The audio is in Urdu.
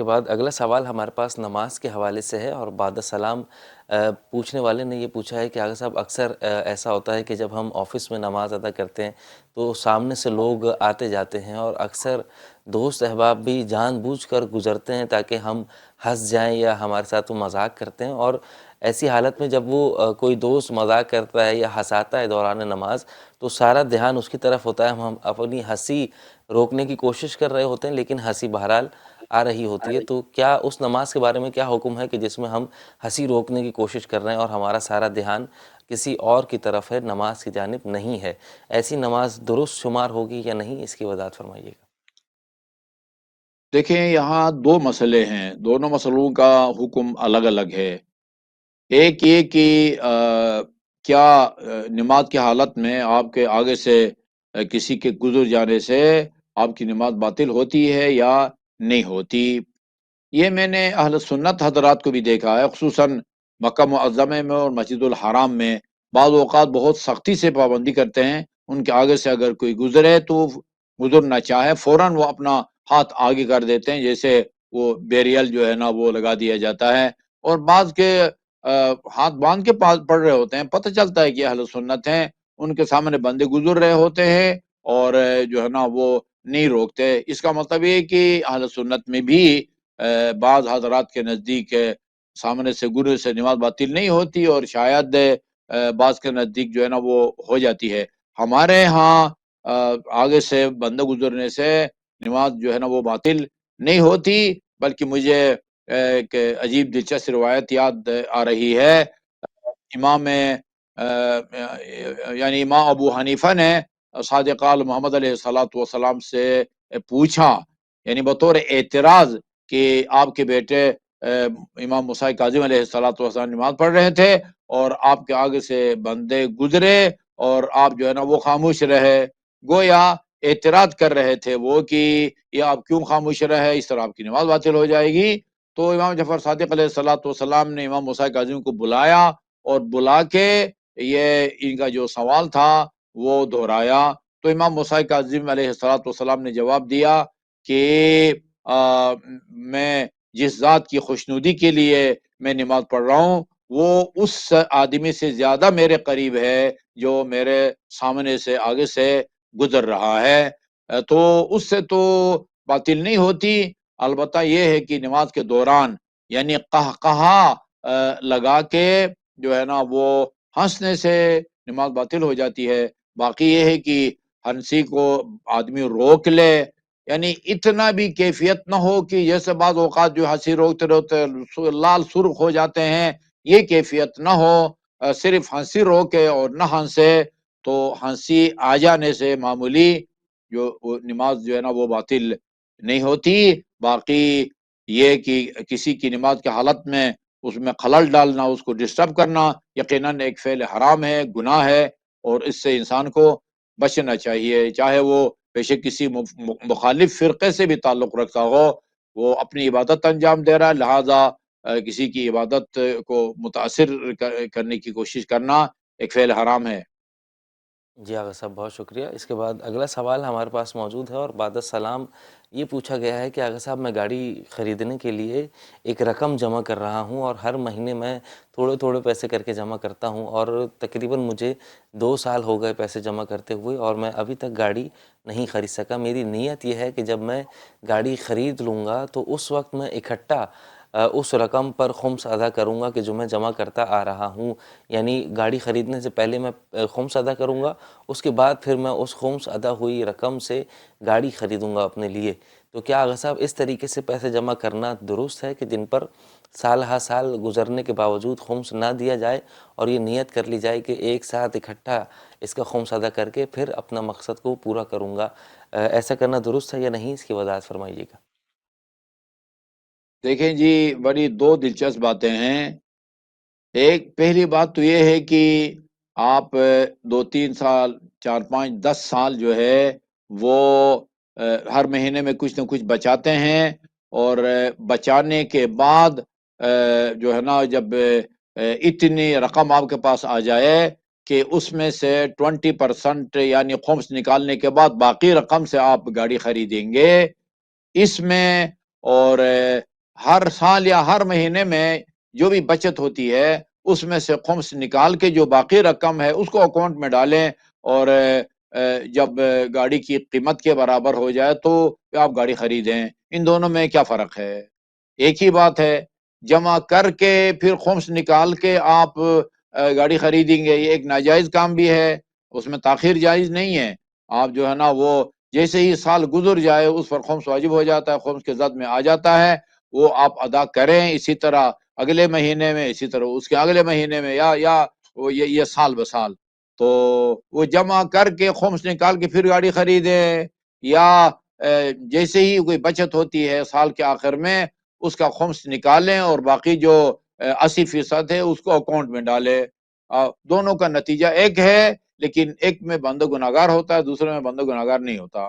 کے بعد اگلا سوال ہمارے پاس نماز کے حوالے سے ہے، اور بعد السلام پوچھنے والے نے یہ پوچھا ہے کہ آغا صاحب اکثر ایسا ہوتا ہے کہ جب ہم آفس میں نماز ادا کرتے ہیں تو سامنے سے لوگ آتے جاتے ہیں، اور اکثر دوست احباب بھی جان بوجھ کر گزرتے ہیں تاکہ ہم ہنس جائیں یا ہمارے ساتھ وہ مذاق کرتے ہیں، اور ایسی حالت میں جب وہ کوئی دوست مذاق کرتا ہے یا ہنساتا ہے دوران نماز تو سارا دھیان اس کی طرف ہوتا ہے، ہم اپنی ہنسی روکنے کی کوشش کر رہے ہوتے ہیں لیکن ہنسی بہرحال آ رہی ہوتی ہے۔ تو کیا اس نماز کے بارے میں کیا حکم ہے کہ جس میں ہم ہنسی روکنے کی کوشش کر رہے ہیں اور ہمارا سارا دھیان کسی اور کی طرف ہے، نماز کی جانب نہیں ہے؟ ایسی نماز درست شمار ہوگی یا نہیں، اس کی وضاحت فرمائیے گا۔ دیکھیں، یہاں دو مسئلے ہیں، دونوں مسئلوں کا حکم الگ الگ ہے۔ ایک یہ کہ کیا نماز کی حالت میں آپ کے آگے سے کسی کے گزر جانے سے آپ کی نماز باطل ہوتی ہے یا نہیں ہوتی۔ یہ میں نے اہل سنت حضرات کو بھی دیکھا ہے، خصوصاً مکہ معظمہ میں اور مسجد الحرام میں بعض اوقات بہت سختی سے پابندی کرتے ہیں، ان کے آگے سے اگر کوئی گزرے تو گزرنا چاہے فوراً وہ اپنا ہاتھ آگے کر دیتے ہیں، جیسے وہ بیریل جو ہے نا وہ لگا دیا جاتا ہے، اور بعض کے ہاتھ باندھ کے پڑھ رہے ہوتے ہیں، پتہ چلتا ہے کہ اہل سنت ہیں، ان کے سامنے بندے گزر رہے ہوتے ہیں اور جو ہے نا وہ نہیں روکتے۔ اس کا مطلب یہ کہ اہل سنت میں بھی بعض حضرات کے نزدیک سامنے سے گزرنے سے نماز باطل نہیں ہوتی، اور شاید بعض کے نزدیک جو ہے نا وہ ہو جاتی ہے۔ ہمارے ہاں آگے سے بندہ گزرنے سے نماز جو ہے نا وہ باطل نہیں ہوتی، بلکہ مجھے ایک عجیب دلچسپ روایت یاد آ رہی ہے۔ امام یعنی امام ابو حنیفہ نے صادق آل محمد علیہ الصلوۃ والسلام سے پوچھا، یعنی بطور اعتراض، کہ آپ کے بیٹے امام موسیٰ کاظم علیہ الصلوۃ والسلام نماز پڑھ رہے تھے اور آپ کے آگے سے بندے گزرے اور آپ جو ہے نا وہ خاموش رہے، گویا اعتراض کر رہے تھے وہ کہ یہ آپ کیوں خاموش رہے، اس طرح آپ کی نماز باطل ہو جائے گی۔ تو امام جعفر صادق علیہ الصلوۃ والسلام نے امام موسیٰ کاظم کو بلایا اور بلا کے یہ ان کا جو سوال تھا وہ دہرایا۔ تو امام موسیٰ کاظم علیہ الصلوۃ والسلام نے جواب دیا کہ میں جس ذات کی خوشنودی کے لیے میں نماز پڑھ رہا ہوں وہ اس آدمی سے زیادہ میرے قریب ہے جو میرے سامنے سے آگے سے گزر رہا ہے، تو اس سے تو باطل نہیں ہوتی۔ البتہ یہ ہے کہ نماز کے دوران یعنی قہقہا لگا کے جو ہے نا وہ ہنسنے سے نماز باطل ہو جاتی ہے۔ باقی یہ ہے کہ ہنسی کو آدمی روک لے، یعنی اتنا بھی کیفیت نہ ہو کہ جیسے بعض اوقات جو ہنسی روکتے روکتے لال سرخ ہو جاتے ہیں، یہ کیفیت نہ ہو، صرف ہنسی روکے اور نہ ہنسے، تو ہنسی آ جانے سے معمولی جو نماز جو ہے نا وہ باطل نہیں ہوتی۔ باقی یہ کہ کسی کی نماز کی حالت میں اس میں خلل ڈالنا، اس کو ڈسٹرب کرنا، یقیناً ایک فعل حرام ہے، گناہ ہے، اور اس سے انسان کو بچنا چاہیے، چاہے وہ بیشک کسی مخالف فرقے سے بھی تعلق رکھتا ہو، وہ اپنی عبادت انجام دے رہا ہے، لہذا کسی کی عبادت کو متاثر کرنے کی کوشش کرنا ایک فعل حرام ہے۔ جی آغا صاحب بہت شکریہ۔ اس کے بعد اگلا سوال ہمارے پاس موجود ہے، اور بعد السلام یہ پوچھا گیا ہے کہ آغا صاحب میں گاڑی خریدنے کے لیے ایک رقم جمع کر رہا ہوں، اور ہر مہینے میں تھوڑے تھوڑے پیسے کر کے جمع کرتا ہوں، اور تقریباً مجھے 2 سال ہو گئے پیسے جمع کرتے ہوئے، اور میں ابھی تک گاڑی نہیں خرید سکا۔ میری نیت یہ ہے کہ جب میں گاڑی خرید لوں گا تو اس وقت میں اکٹھا اس رقم پر خمس ادا کروں گا کہ جو میں جمع کرتا آ رہا ہوں، یعنی گاڑی خریدنے سے پہلے میں خمس ادا کروں گا، اس کے بعد پھر میں اس خمس ادا ہوئی رقم سے گاڑی خریدوں گا اپنے لیے۔ تو کیا آغا صاحب اس طریقے سے پیسے جمع کرنا درست ہے کہ جن پر سال ہا سال گزرنے کے باوجود خمس نہ دیا جائے، اور یہ نیت کر لی جائے کہ ایک ساتھ اکٹھا اس کا خمس ادا کر کے پھر اپنا مقصد کو پورا کروں گا؟ ایسا کرنا درست ہے یا نہیں، اس کی وضاحت فرمائیے گا۔ دیکھیں جی، بڑی دو دلچسپ باتیں ہیں۔ ایک پہلی بات تو یہ ہے کہ آپ 2 3 سال 4 5 10 سال جو ہے وہ ہر مہینے میں کچھ نہ کچھ بچاتے ہیں، اور بچانے کے بعد جو ہے نا جب اتنی رقم آپ کے پاس آ جائے کہ اس میں سے 20% یعنی خمس نکالنے کے بعد باقی رقم سے آپ گاڑی خریدیں گے، اس میں اور ہر سال یا ہر مہینے میں جو بھی بچت ہوتی ہے اس میں سے خمس نکال کے جو باقی رقم ہے اس کو اکاؤنٹ میں ڈالیں، اور جب گاڑی کی قیمت کے برابر ہو جائے تو آپ گاڑی خریدیں۔ ان دونوں میں کیا فرق ہے؟ ایک ہی بات ہے۔ جمع کر کے پھر خمس نکال کے آپ گاڑی خریدیں گے، یہ ایک ناجائز کام بھی ہے، اس میں تاخیر جائز نہیں ہے۔ آپ جو ہے نا وہ جیسے ہی سال گزر جائے اس پر خمس واجب ہو جاتا ہے، خمس کے زد میں آ جاتا ہے، وہ آپ ادا کریں اسی طرح اگلے مہینے میں، اسی طرح اس کے اگلے مہینے میں، یا وہ یہ سال بسال۔ تو وہ جمع کر کے خمس نکال کے پھر گاڑی خریدیں، یا جیسے ہی کوئی بچت ہوتی ہے سال کے آخر میں اس کا خمس نکالیں اور باقی جو 80% ہے اس کو اکاؤنٹ میں ڈالیں۔ دونوں کا نتیجہ ایک ہے، لیکن ایک میں بندہ گناہگار ہوتا ہے، دوسرے میں بندہ گناہگار نہیں ہوتا۔